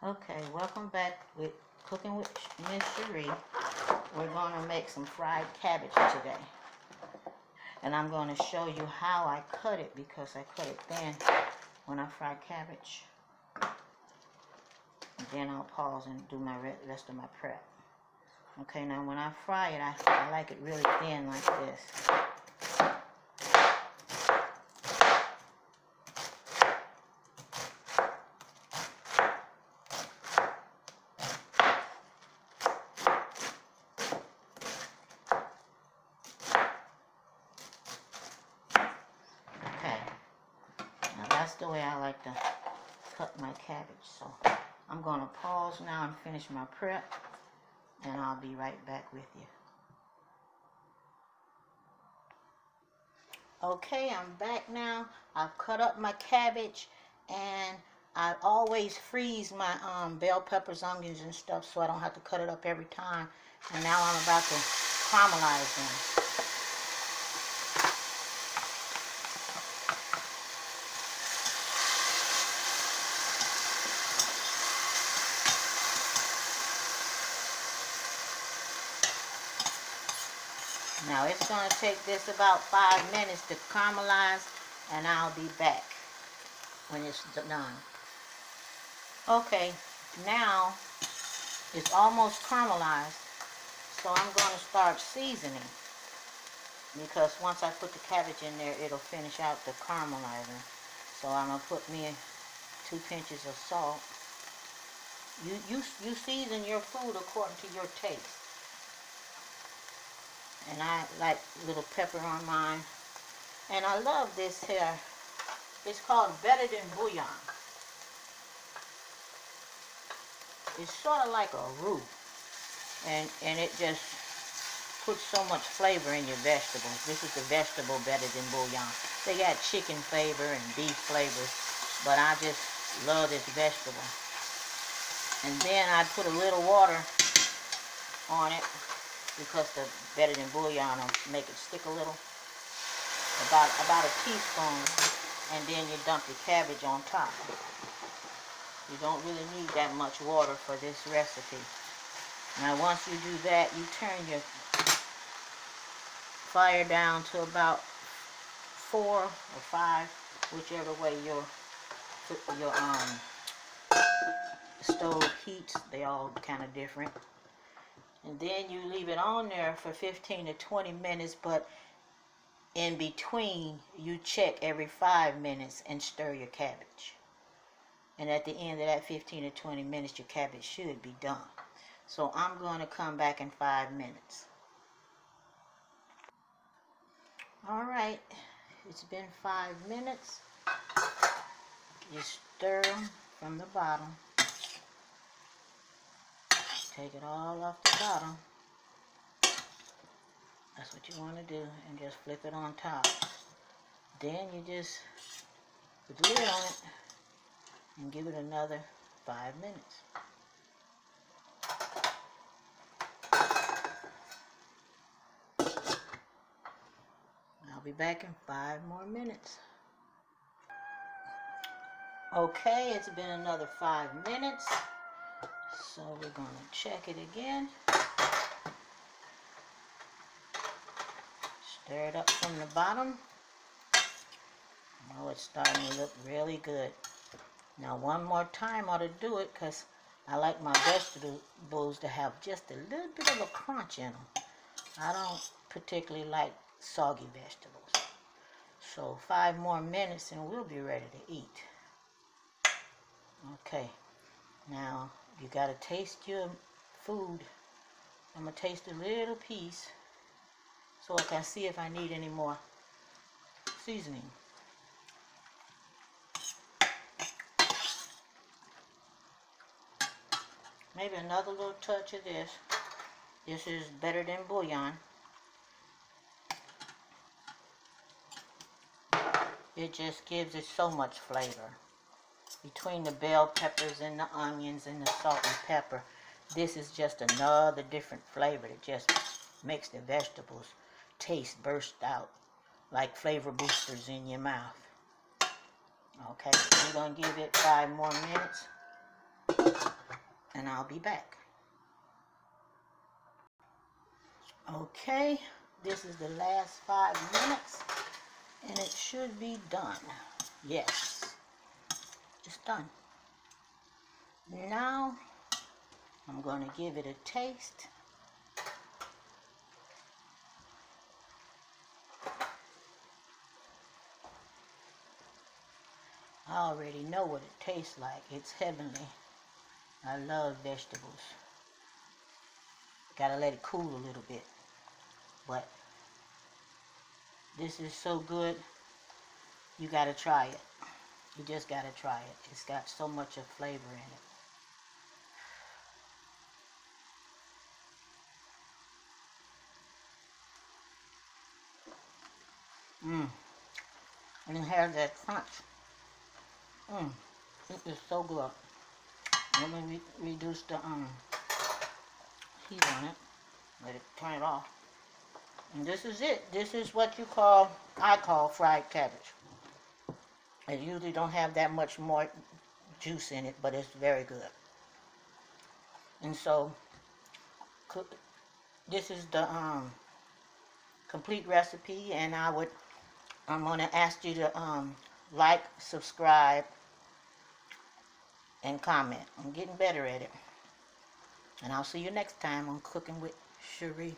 Okay, welcome back with Cooking with Mrs.Cherie. We're going to make some fried cabbage today. And I'm going to show you how I cut it because I cut it thin when I fry cabbage. And then I'll pause and do my rest of my prep. Okay, now when I fry it, I like it really thin like this. That's the way I like to cut my cabbage. So I'm going to pause now and finish my prep, and I'll be right back with you. Okay, I'm back now. I've cut up my cabbage, and I always freeze my bell peppers, onions, and stuff so I don't have to cut it up every time. And now I'm about to caramelize them. Now it's going to take this about 5 minutes to caramelize, and I'll be back when it's done. Okay, now it's almost caramelized, so I'm going to start seasoning, because once I put the cabbage in there, it'll finish out the caramelizing. So I'm going to put me 2 pinches of salt. You season your food according to your taste. And I like little pepper on mine. And I love this here. It's called Better Than Bouillon. It's sort of like a roux. And it just puts so much flavor in your vegetables. This is the vegetable Better Than Bouillon. They got chicken flavor and beef flavors, but I just love this vegetable. And then I put a little water on it, because the Better Than Bouillon will make it stick a little, about a teaspoon, and then you dump your cabbage on top. You don't really need that much water for this recipe. Now once you do that, you turn your fire down to about 4 or 5, whichever way your stove heats. They all kind of different. And then you leave it on there for 15 to 20 minutes, but in between, you check every 5 minutes and stir your cabbage. And at the end of that 15 to 20 minutes, your cabbage should be done. So I'm going to come back in 5 minutes. Alright, it's been 5 minutes. You stir them from the bottom. Take it all off the bottom. That's what you want to do, and just flip it on top. Then you just put the lid on it and give it another 5 minutes. I'll be back in 5 more minutes. Okay, it's been another 5 minutes. So we're going to check it again. Stir it up from the bottom. Oh, it's starting to look really good. Now one more time ought to do it, because I like my vegetables to have just a little bit of a crunch in them. I don't particularly like soggy vegetables. So 5 more minutes and we'll be ready to eat. Okay, now you got to taste your food. I'm going to taste a little piece so I can see if I need any more seasoning. Maybe another little touch of this. This is Better Than Bouillon. It just gives it so much flavor. Between the bell peppers and the onions and the salt and pepper, this is just another different flavor that just makes the vegetables taste burst out like flavor boosters in your mouth. Okay, we're going to give it 5 more minutes. and I'll be back. Okay, this is the last 5 minutes, and it should be done. Yes, it's done. Now, I'm going to give it a taste. I already know what it tastes like. It's heavenly. I love vegetables. Gotta let it cool a little bit. But this is so good, you gotta try it. You just gotta try it. It's got so much of flavor in it. And it has that crunch. It is so good. Let me reduce the heat on it. Let it turn it off. And this is it. This is what I call fried cabbage. It usually don't have that much more juice in it, but it's very good. And so, this is the complete recipe, and I'm going to ask you to like, subscribe, and comment. I'm getting better at it. And I'll see you next time on Cooking with Cherie.